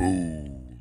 Boom.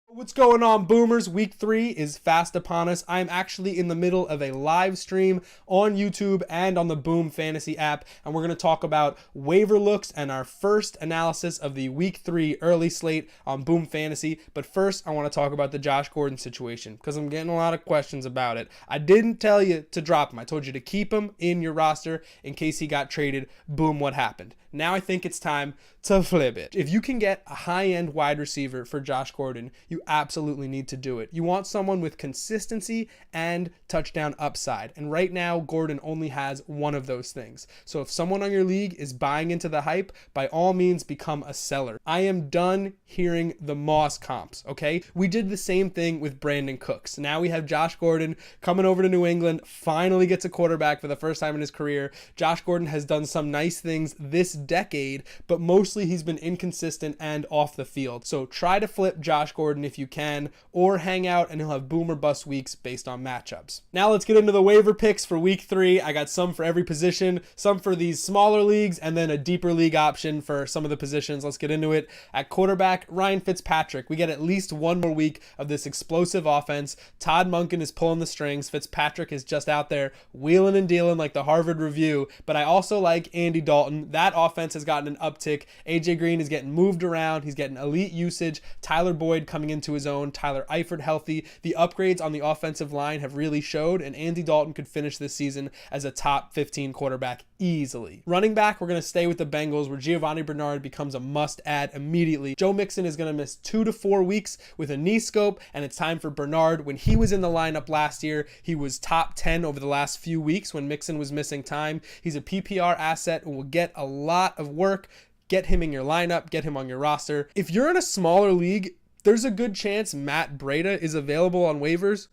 What's going on, boomers? Week 3 is fast upon us. I'm actually in the middle of a live stream on YouTube and on the Boom Fantasy app, and we're going to talk about waiver looks and our first analysis of the Week 3 early slate on Boom Fantasy. But first, I want to talk about the Josh Gordon situation because I'm getting a lot of questions about it. I didn't tell you to drop him. I told you to keep him in your roster in case he got traded. Boom, what happened? Now I think it's time to flip it. If you can get a high-end wide receiver for Josh Gordon, you absolutely need to do it. You want someone with consistency and touchdown upside. And right now, Gordon only has one of those things. So if someone on your league is buying into the hype, by all means, become a seller. I am done hearing the Moss comps, okay? We did the same thing with Brandon Cooks. Now we have Josh Gordon coming over to New England, finally gets a quarterback for the first time in his career. Josh Gordon has done some nice things this decade, but mostly he's been inconsistent and off the field. So try to flip Josh Gordon if you can, or hang out and he'll have boom or bust weeks based on matchups. Now let's get into the waiver picks for week 3. I got some for every position, some for these smaller leagues, and then a deeper league option for some of the positions. Let's get into it. At quarterback, Ryan Fitzpatrick. We get at least one more week of this explosive offense. Todd Monken is pulling the strings. Fitzpatrick is just out there wheeling and dealing like the Harvard Review, but I also like Andy Dalton. That offense has gotten an uptick. AJ Green is getting moved around. He's getting elite usage. Tyler Boyd coming into his own. Tyler Eifert healthy. The upgrades on the offensive line have really showed, and Andy Dalton could finish this season as a top 15 quarterback easily. Running back, we're going to stay with the Bengals, where Giovanni Bernard becomes a must-add immediately. Joe Mixon is going to miss 2 to 4 weeks with a knee scope, and it's time for Bernard. When he was in the lineup last year, he was top 10 over the last few weeks when Mixon was missing time. He's a PPR asset and will get a lot of work. Get him in your lineup, get him on your roster. If you're in a smaller league, there's a good chance Matt Breida is available on waivers.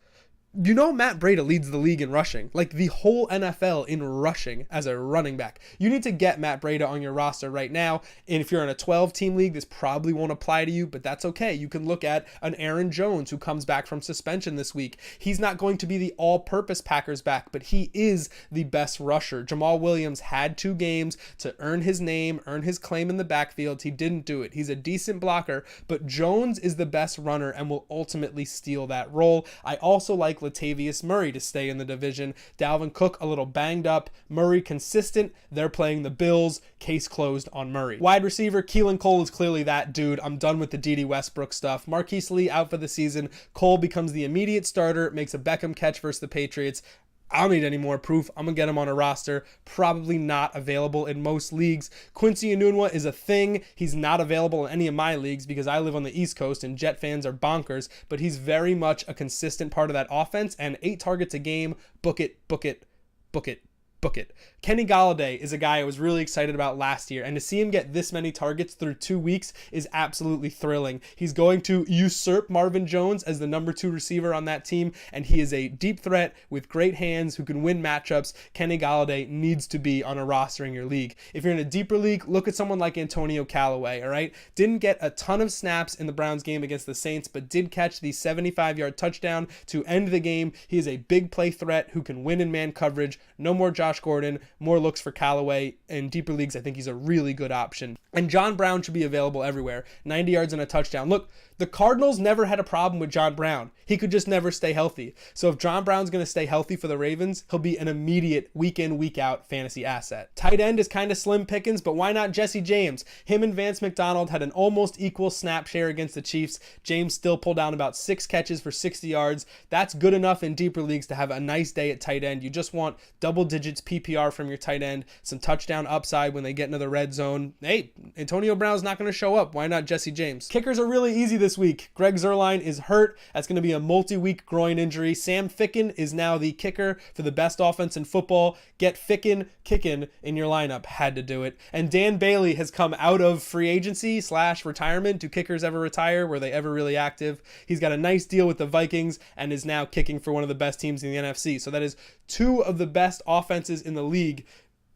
You know Matt Breida leads the league in rushing, like the whole NFL in rushing as a running back. You need to get Matt Breida on your roster right now, and if you're in a 12-team league, this probably won't apply to you, but that's okay. You can look at an Aaron Jones who comes back from suspension this week. He's not going to be the all-purpose Packers back, but he is the best rusher. Jamal Williams had 2 games to earn his name, earn his claim in the backfield. He didn't do it. He's a decent blocker, but Jones is the best runner and will ultimately steal that role. I also like Latavius Murray to stay in the division. Dalvin Cook a little banged up. Murray consistent. They're playing the Bills. Case closed on Murray. Wide receiver, Keelan Cole is clearly that dude. I'm done with the D.D. Westbrook stuff. Marquise Lee out for the season. Cole becomes the immediate starter. Makes a Beckham catch versus the Patriots. I don't need any more proof. I'm going to get him on a roster. Probably not available in most leagues. Quincy Enunwa is a thing. He's not available in any of my leagues because I live on the East Coast and Jet fans are bonkers, but he's very much a consistent part of that offense, and 8 targets a game. Book it, book it, book it. Book it. Kenny Golladay is a guy I was really excited about last year, and to see him get this many targets through 2 weeks is absolutely thrilling. He's going to usurp Marvin Jones as the number 2 receiver on that team, and he is a deep threat with great hands who can win matchups. Kenny Golladay needs to be on a roster in your league. If you're in a deeper league, look at someone like Antonio Callaway, all right? Didn't get a ton of snaps in the Browns game against the Saints, but did catch the 75-yard touchdown to end the game. He is a big play threat who can win in man coverage. No more Josh Gordon, more looks for Callaway. In deeper leagues, I think he's a really good option. And John Brown should be available everywhere. 90 yards and a touchdown. Look, the Cardinals never had a problem with John Brown. He could just never stay healthy. So if John Brown's going to stay healthy for the Ravens, he'll be an immediate week in, week out fantasy asset. Tight end is kind of slim pickings, but why not Jesse James? Him and Vance McDonald had an almost equal snap share against the Chiefs. James still pulled down about 6 catches for 60 yards. That's good enough in deeper leagues to have a nice day at tight end. You just want double digits PPR from your tight end, some touchdown upside when they get into the red zone. Hey, Antonio Brown's not going to show up. Why not Jesse James? Kickers are really easy this week. Greg Zuerlein is hurt. That's going to be a multi-week groin injury. Sam Ficken is now the kicker for the best offense in football. Get Ficken kicking in your lineup. Had to do it. And Dan Bailey has come out of free agency / retirement. Do kickers ever retire? Were they ever really active? He's got a nice deal with the Vikings and is now kicking for one of the best teams in the NFC. So that is 2 of the best offenses in the league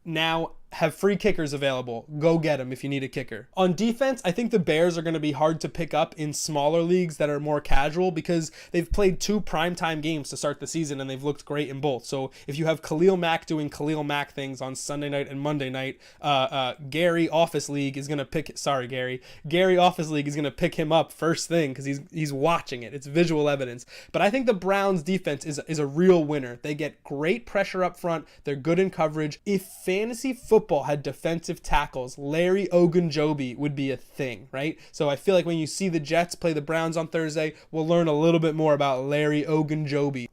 now have free kickers available. Go get them if you need a kicker. On defense, I think the Bears are going to be hard to pick up in smaller leagues that are more casual because they've played 2 primetime games to start the season and they've looked great in both. So if you have Khalil Mack doing Khalil Mack things on Sunday night and Monday night, Gary Office League is going to pick, Gary Office League is going to pick him up first thing because he's watching it. It's visual evidence. But I think the Browns defense is a real winner. They get great pressure up front. They're good in coverage. If fantasy football had defensive tackles, Larry Ogunjobi would be a thing, right? So I feel like when you see the Jets play the Browns on Thursday, we'll learn a little bit more about Larry Ogunjobi.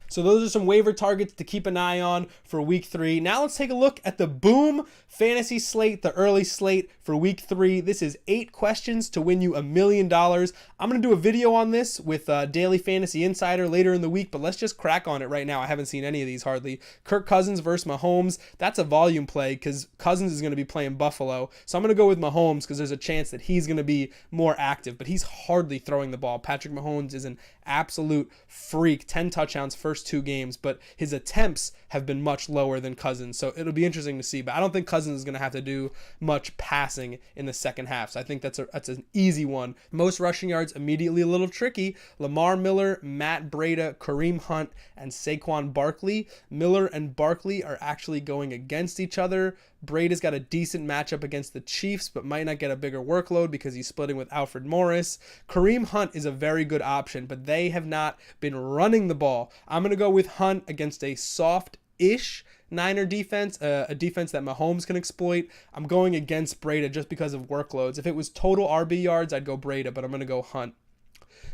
So those are some waiver targets to keep an eye on for week 3. Now let's take a look at the Boom Fantasy Slate, the early slate for week 3. This is 8 questions to win you $1 million. I'm going to do a video on this with Daily Fantasy Insider later in the week, but let's just crack on it right now. I haven't seen any of these hardly. Kirk Cousins versus Mahomes. That's a volume play because Cousins is going to be playing Buffalo. So I'm going to go with Mahomes because there's a chance that he's going to be more active, but he's hardly throwing the ball. Patrick Mahomes is an absolute freak. 10 touchdowns first 2 games, but his attempts have been much lower than Cousins. So it'll be interesting to see, but I don't think Cousins is going to have to do much passing in the second half. So I think that's an easy one. Most rushing yards immediately a little tricky. Lamar Miller, Matt Breida, Kareem Hunt, and Saquon Barkley. Miller and Barkley are actually going against each other. Breida's got a decent matchup against the Chiefs, but might not get a bigger workload because he's splitting with Alfred Morris. Kareem Hunt is a very good option, but they have not been running the ball. I'm going to go with Hunt against a soft-ish Niner defense, a defense that Mahomes can exploit. I'm going against Breida just because of workloads. If it was total RB yards, I'd go Breida, but I'm going to go Hunt.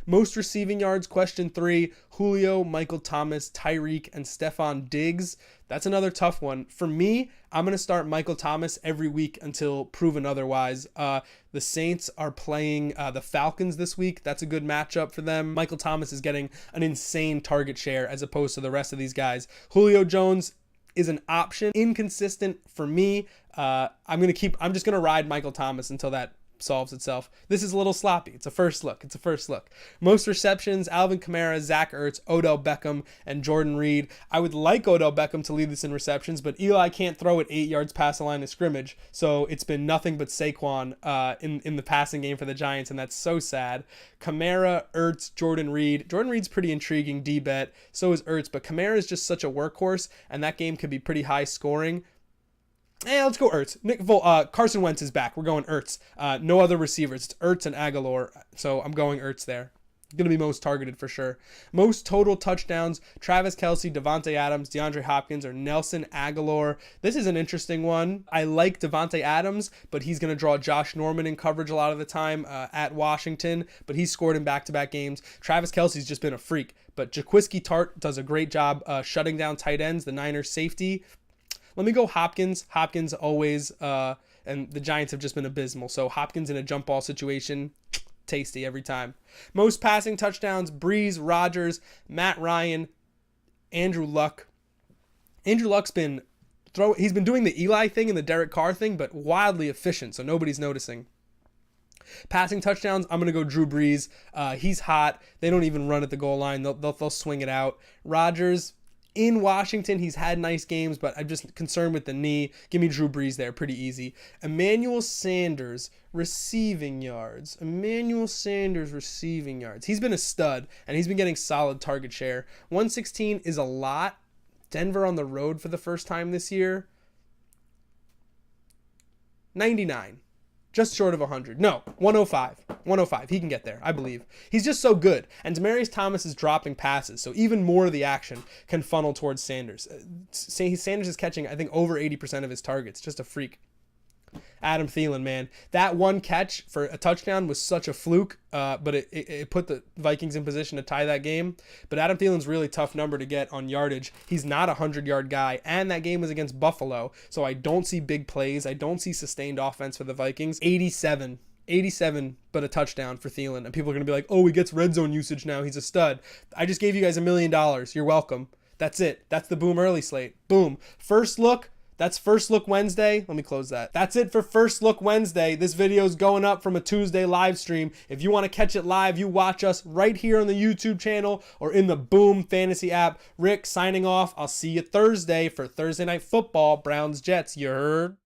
Most receiving yards, question 3, Julio, Michael Thomas, Tyreek, and Stephon Diggs. That's another tough one. For me, I'm going to start Michael Thomas every week until proven otherwise. The Saints are playing the Falcons this week. That's a good matchup for them. Michael Thomas is getting an insane target share as opposed to the rest of these guys. Julio Jones is an option. Inconsistent for me. I'm just going to ride Michael Thomas until that solves itself. This is a little sloppy. It's a first look. Most receptions, Alvin Kamara, Zach Ertz, Odell Beckham, and Jordan Reed. I would like Odell Beckham to lead this in receptions, but Eli can't throw it 8 yards past the line of scrimmage, so it's been nothing but Saquon in the passing game for the Giants, and that's so sad. Kamara, Ertz, Jordan Reed. Jordan Reed's pretty intriguing D-bet. So is Ertz, but Kamara is just such a workhorse, and that game could be pretty high scoring. Let's go Ertz. Carson Wentz is back. We're going Ertz. No other receivers. It's Ertz and Aguilar. So I'm going Ertz there. Going to be most targeted for sure. Most total touchdowns, Travis Kelce, Devontae Adams, DeAndre Hopkins, or Nelson Aguilar. This is an interesting one. I like Devontae Adams, but he's going to draw Josh Norman in coverage a lot of the time at Washington, but he's scored in back-to-back games. Travis Kelce's just been a freak, but Jaquiski Tartt does a great job shutting down tight ends, the Niners safety. Let me go Hopkins. Hopkins always, and the Giants have just been abysmal. So Hopkins in a jump ball situation, tasty every time. Most passing touchdowns, Breeze, Rodgers, Matt Ryan, Andrew Luck. Andrew Luck's he's been doing the Eli thing and the Derek Carr thing, but wildly efficient, so nobody's noticing. Passing touchdowns, I'm going to go Drew Brees. He's hot. They don't even run at the goal line. They'll swing it out. Rodgers, in Washington, he's had nice games, but I'm just concerned with the knee. Give me Drew Brees there, pretty easy. Emmanuel Sanders, receiving yards. He's been a stud, and he's been getting solid target share. 116 is a lot. Denver on the road for the first time this year. 99. Just short of 100. No, 105. 105. He can get there, I believe. He's just so good. And Demaryius Thomas is dropping passes, so even more of the action can funnel towards Sanders. Sanders is catching, I think, over 80% of his targets. Just a freak. Adam Thielen, man. That one catch for a touchdown was such a fluke, but it put the Vikings in position to tie that game. But Adam Thielen's really tough number to get on yardage. He's not a 100-yard guy, and that game was against Buffalo, so I don't see big plays. I don't see sustained offense for the Vikings. 87, but a touchdown for Thielen. And people are going to be like, oh, he gets red zone usage now. He's a stud. I just gave you guys $1 million. You're welcome. That's it. That's the Boom early slate. Boom. First look. That's First Look Wednesday. Let me close that. That's it for First Look Wednesday. This video is going up from a Tuesday live stream. If you want to catch it live, you watch us right here on the YouTube channel or in the Boom Fantasy app. Rick signing off. I'll see you Thursday for Thursday Night Football, Browns Jets. You heard?